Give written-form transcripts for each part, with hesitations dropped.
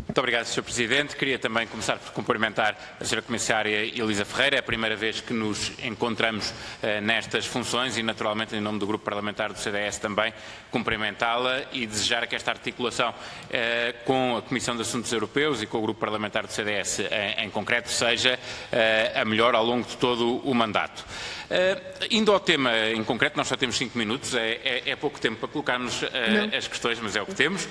Muito obrigado, Sr. Presidente. Queria também começar por cumprimentar a Sra. Comissária Elisa Ferreira. É a primeira vez que nos encontramos nestas funções e, naturalmente, em nome do Grupo Parlamentar do CDS também, cumprimentá-la e desejar que esta articulação com a Comissão de Assuntos Europeus e com o Grupo Parlamentar do CDS em concreto seja a melhor ao longo de todo o mandato. Indo ao tema em concreto, nós só temos 5 minutos, é pouco tempo para colocarmos as questões, mas é o que temos.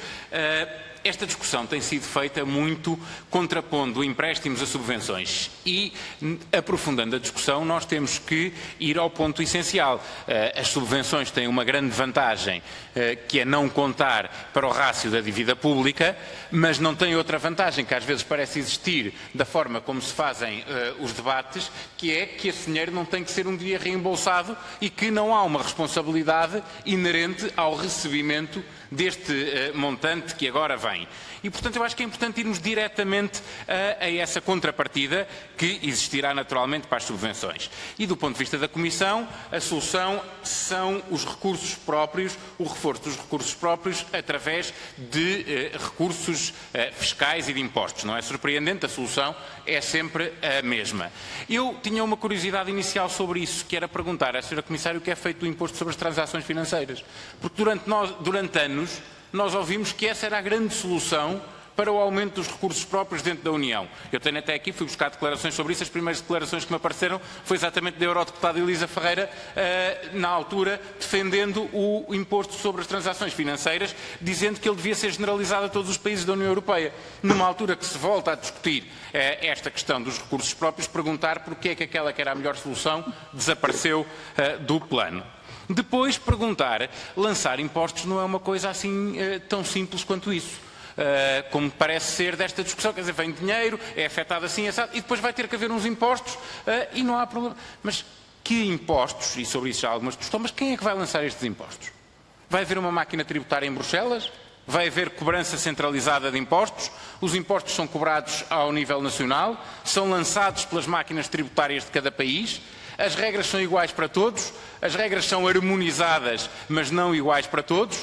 Esta discussão tem sido feita muito contrapondo empréstimos a subvenções e, aprofundando a discussão, nós temos que ir ao ponto essencial. As subvenções têm uma grande vantagem, que é não contar para o rácio da dívida pública, mas não têm outra vantagem, que às vezes parece existir da forma como se fazem os debates, que é que esse dinheiro não tem que ser um dia reembolsado e que não há uma responsabilidade inerente ao recebimento deste montante que agora vem. E, portanto, eu acho que é importante irmos diretamente a essa contrapartida que existirá naturalmente para as subvenções. E, do ponto de vista da Comissão, a solução são os recursos próprios, o reforço dos recursos próprios através de recursos fiscais e de impostos. Não é surpreendente, a solução é sempre a mesma. Eu tinha uma curiosidade inicial sobre isso, que era perguntar à Sra. Comissária o que é feito do imposto sobre as transações financeiras. Porque durante anos nós ouvimos que essa era a grande solução para o aumento dos recursos próprios dentro da União. Eu tenho até aqui, fui buscar declarações sobre isso, as primeiras declarações que me apareceram foi exatamente da eurodeputada Elisa Ferreira, na altura, defendendo o imposto sobre as transações financeiras, dizendo que ele devia ser generalizado a todos os países da União Europeia. Numa altura que se volta a discutir esta questão dos recursos próprios, perguntar porque é que aquela que era a melhor solução desapareceu do plano. Depois, perguntar, lançar impostos não é uma coisa assim tão simples quanto isso. Como parece ser desta discussão, quer dizer, vem dinheiro, é afetado assim, assado, e depois vai ter que haver uns impostos e não há problema. Mas que impostos, e sobre isso já há algumas questões, mas quem é que vai lançar estes impostos? Vai haver uma máquina tributária em Bruxelas? Vai haver cobrança centralizada de impostos? Os impostos são cobrados ao nível nacional? São lançados pelas máquinas tributárias de cada país? As regras são iguais para todos? As regras são harmonizadas, mas não iguais para todos?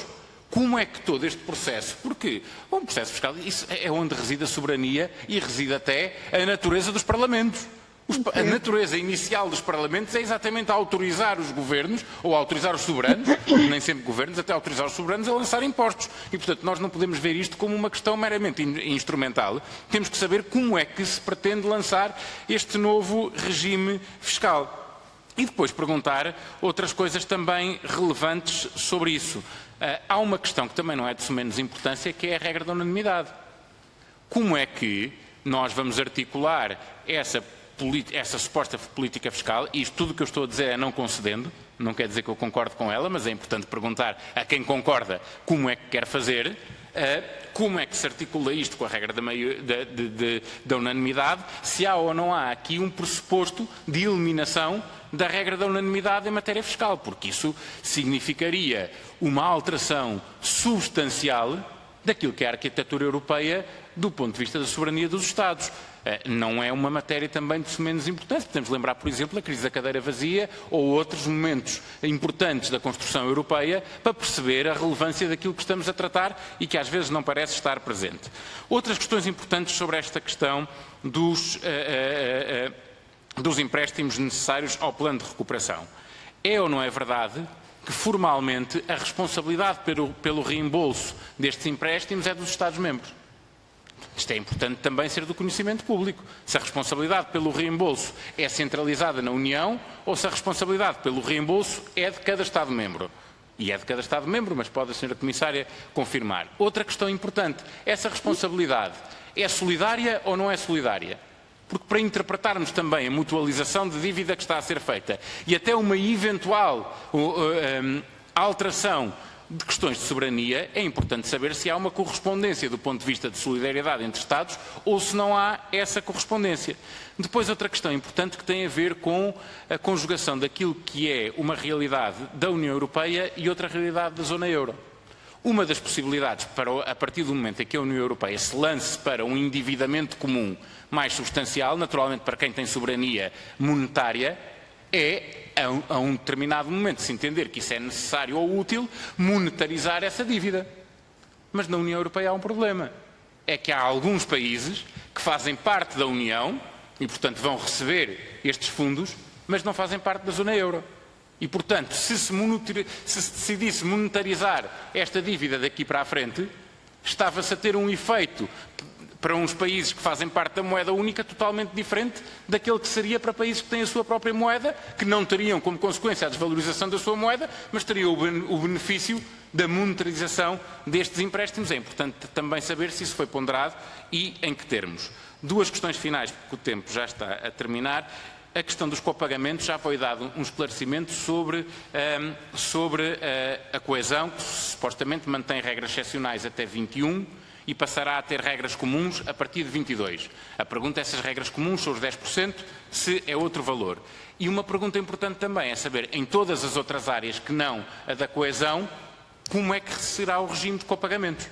Como é que todo este processo, porque o processo fiscal, isso é onde reside a soberania e reside até a natureza dos parlamentos. A natureza inicial dos parlamentos é exatamente autorizar os governos, ou autorizar os soberanos, nem sempre governos, até autorizar os soberanos a lançar impostos. E, portanto, nós não podemos ver isto como uma questão meramente instrumental. Temos que saber como é que se pretende lançar este novo regime fiscal. E depois perguntar outras coisas também relevantes sobre isso. Há uma questão que também não é de menos importância, que é a regra da unanimidade. Como é que nós vamos articular essa suposta política fiscal, e isto tudo o que eu estou a dizer é não concedendo, não quer dizer que eu concordo com ela, mas é importante perguntar a quem concorda como é que quer fazer, como é que se articula isto com a regra da unanimidade, se há ou não há aqui um pressuposto de eliminação da regra da unanimidade em matéria fiscal, porque isso significaria uma alteração substancial daquilo que é a arquitetura europeia do ponto de vista da soberania dos Estados. Não é uma matéria também de menos importância. Podemos lembrar, por exemplo, a crise da cadeira vazia ou outros momentos importantes da construção europeia para perceber a relevância daquilo que estamos a tratar e que às vezes não parece estar presente. Outras questões importantes sobre esta questão dos empréstimos necessários ao plano de recuperação. É ou não é verdade que formalmente a responsabilidade pelo reembolso destes empréstimos é dos Estados-membros? Isto é importante também ser do conhecimento público. Se a responsabilidade pelo reembolso é centralizada na União ou se a responsabilidade pelo reembolso é de cada Estado-membro. E é de cada Estado-membro, mas pode a Sra. Comissária confirmar. Outra questão importante, essa responsabilidade é solidária ou não é solidária? Porque para interpretarmos também a mutualização de dívida que está a ser feita e até uma eventual alteração de questões de soberania, é importante saber se há uma correspondência do ponto de vista de solidariedade entre Estados ou se não há essa correspondência. Depois, outra questão importante que tem a ver com a conjugação daquilo que é uma realidade da União Europeia e outra realidade da zona euro. Uma das possibilidades, a partir do momento em que a União Europeia se lance para um endividamento comum mais substancial, naturalmente para quem tem soberania monetária, é, a um determinado momento, se entender que isso é necessário ou útil, monetarizar essa dívida. Mas na União Europeia há um problema. é que há alguns países que fazem parte da União e, portanto, vão receber estes fundos, mas não fazem parte da zona euro. E, portanto, se se decidisse monetarizar esta dívida daqui para a frente, estava-se a ter um efeito para uns países que fazem parte da moeda única totalmente diferente daquele que seria para países que têm a sua própria moeda, que não teriam como consequência a desvalorização da sua moeda, mas teriam o benefício da monetarização destes empréstimos. É importante também saber se isso foi ponderado e em que termos. Duas questões finais, porque o tempo já está a terminar. A questão dos copagamentos, já foi dado um esclarecimento sobre a coesão, que supostamente mantém regras excepcionais até 21 e passará a ter regras comuns a partir de 22. A pergunta é se as regras comuns são os 10%, se é outro valor. E uma pergunta importante também é saber, em todas as outras áreas que não a da coesão, como é que será o regime de copagamentos?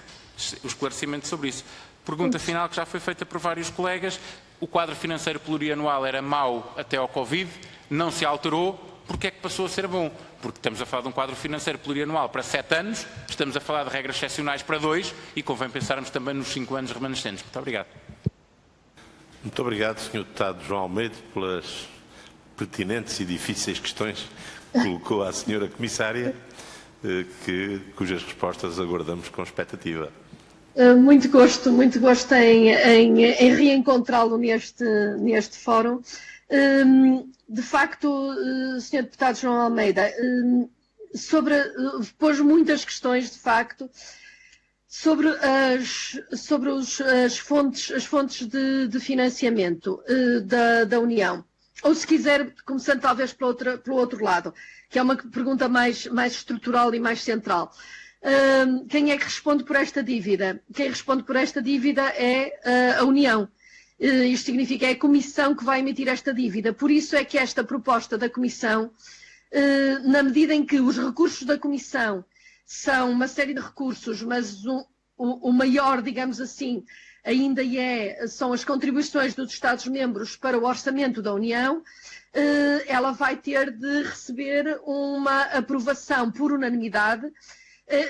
O esclarecimento sobre isso. Pergunta final que já foi feita por vários colegas. O quadro financeiro plurianual era mau até ao Covid, não se alterou, porque é que passou a ser bom? Porque estamos a falar de um quadro financeiro plurianual para 7 anos, estamos a falar de regras excepcionais para 2 e convém pensarmos também nos 5 anos remanescentes. Muito obrigado. Muito obrigado, Sr. Deputado João Almeida, pelas pertinentes e difíceis questões que colocou à Sra. Comissária, cujas respostas aguardamos com expectativa. Muito gosto em reencontrá-lo neste fórum. De facto, Sr. Deputado João Almeida, pôs muitas questões, de facto, sobre as fontes de financiamento da União. Ou, se quiser, começando talvez pelo outro lado, que é uma pergunta mais estrutural e mais central. Quem é que responde por esta dívida? Quem responde por esta dívida é a União. Isto significa que é a Comissão que vai emitir esta dívida. Por isso é que esta proposta da Comissão, na medida em que os recursos da Comissão são uma série de recursos, mas o maior, digamos assim, ainda são as contribuições dos Estados-membros para o orçamento da União, ela vai ter de receber uma aprovação por unanimidade,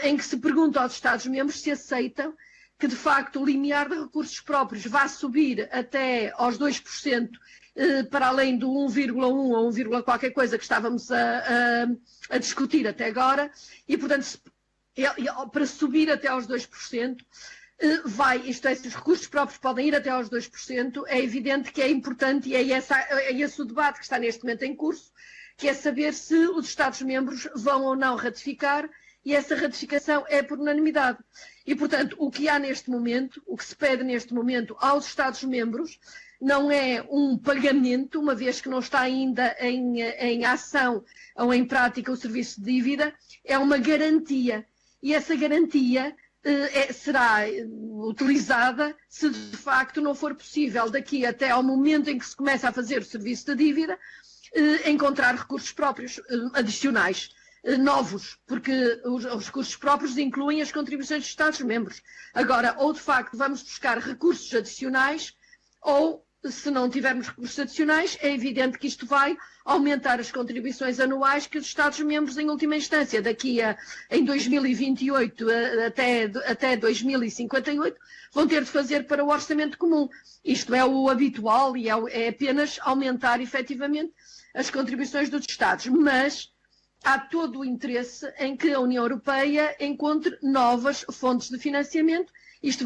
em que se pergunta aos Estados-membros se aceitam que, de facto, o limiar de recursos próprios vá subir até aos 2%, para além do 1,1 ou 1, qualquer coisa que estávamos a discutir até agora, e, portanto, para subir até aos 2%, isto é, se os recursos próprios podem ir até aos 2%, é evidente que é importante, e é esse o debate que está neste momento em curso, que é saber se os Estados-membros vão ou não ratificar, e essa ratificação é por unanimidade. E, portanto, o que há neste momento, o que se pede neste momento aos Estados-membros, não é um pagamento, uma vez que não está ainda em ação ou em prática o serviço de dívida, é uma garantia. E essa garantia será utilizada se, de facto, não for possível, daqui até ao momento em que se começa a fazer o serviço de dívida, encontrar recursos próprios adicionais. Novos, porque os recursos próprios incluem as contribuições dos Estados-membros. Agora, ou de facto vamos buscar recursos adicionais, ou, se não tivermos recursos adicionais, é evidente que isto vai aumentar as contribuições anuais que os Estados-membros, em última instância, em 2028 até 2058, vão ter de fazer para o orçamento comum. Isto é o habitual e é apenas aumentar, efetivamente, as contribuições dos Estados. Mas há todo o interesse em que a União Europeia encontre novas fontes de financiamento. Isto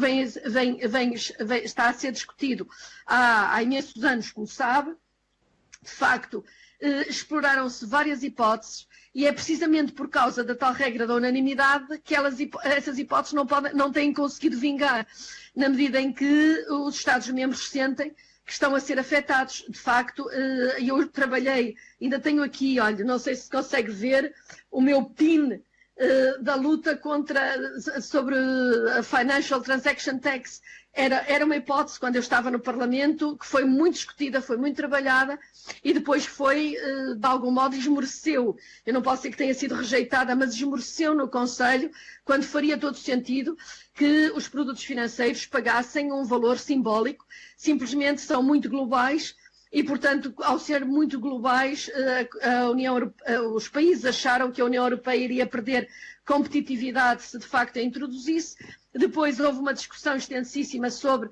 está a ser discutido há imensos anos, como sabe. De facto, exploraram-se várias hipóteses e é precisamente por causa da tal regra da unanimidade que essas hipóteses não têm conseguido vingar, na medida em que os Estados-membros sentem que estão a ser afetados. De facto, eu trabalhei, ainda tenho aqui, olha, não sei se consegue ver, o meu PIN da luta sobre a Financial Transaction Tax. Era uma hipótese, quando eu estava no Parlamento, que foi muito discutida, foi muito trabalhada e depois de algum modo, esmoreceu. Eu não posso dizer que tenha sido rejeitada, mas esmoreceu no Conselho, quando faria todo sentido que os produtos financeiros pagassem um valor simbólico. Simplesmente são muito globais e, portanto, ao ser muito globais, os países acharam que a União Europeia iria perder competitividade se de facto a introduzisse Depois houve uma discussão extensíssima sobre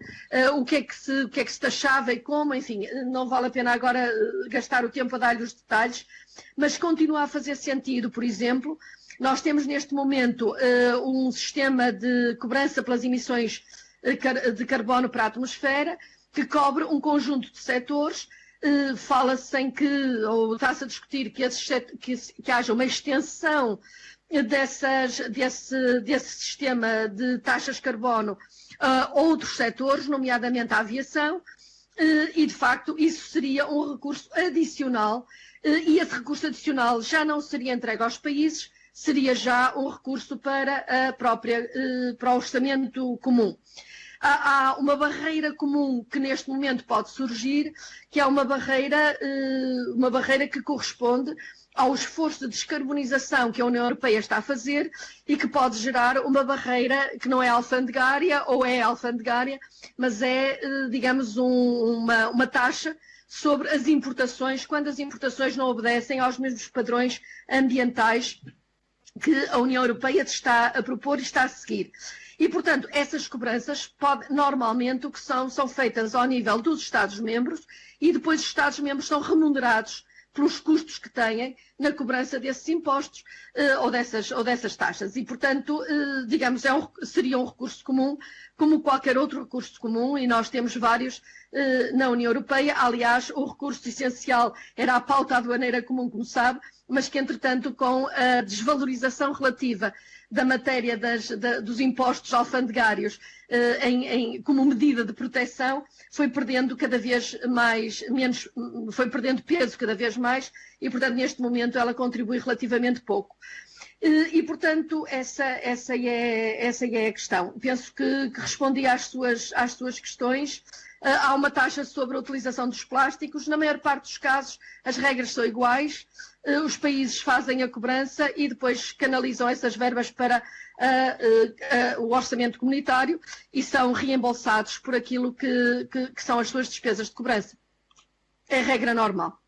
o que é que se taxava e como, enfim, não vale a pena agora gastar o tempo a dar-lhe os detalhes, mas continua a fazer sentido, por exemplo, nós temos neste momento um sistema de cobrança pelas emissões de carbono para a atmosfera, que cobre um conjunto de setores. Fala-se ou está-se a discutir que haja uma extensão desse sistema de taxas de carbono a outros setores, nomeadamente a aviação, e de facto isso seria um recurso adicional, e esse recurso adicional já não seria entregue aos países, seria já um recurso para o orçamento comum. Há uma barreira comum que neste momento pode surgir, que é uma barreira que corresponde ao esforço de descarbonização que a União Europeia está a fazer e que pode gerar uma barreira que não é alfandegária, ou é alfandegária, mas é, digamos, uma taxa sobre as importações, quando as importações não obedecem aos mesmos padrões ambientais que a União Europeia está a propor e está a seguir. E, portanto, essas cobranças normalmente o que são feitas ao nível dos Estados-membros, e depois os Estados-membros são remunerados pelos custos que têm na cobrança desses impostos ou dessas taxas. E, portanto, digamos, seria um recurso comum, como qualquer outro recurso comum, e nós temos vários na União Europeia. Aliás, o recurso essencial era a pauta aduaneira comum, como sabe, mas que, entretanto, com a desvalorização relativa da matéria dos impostos alfandegários como medida de proteção, foi perdendo foi perdendo peso cada vez mais, e, portanto, neste momento ela contribui relativamente pouco. E, portanto, essa é a questão. Penso que respondi às suas questões. Há uma taxa sobre a utilização dos plásticos. Na maior parte dos casos, as regras são iguais. Os países fazem a cobrança e depois canalizam essas verbas para o orçamento comunitário e são reembolsados por aquilo que são as suas despesas de cobrança. É a regra normal.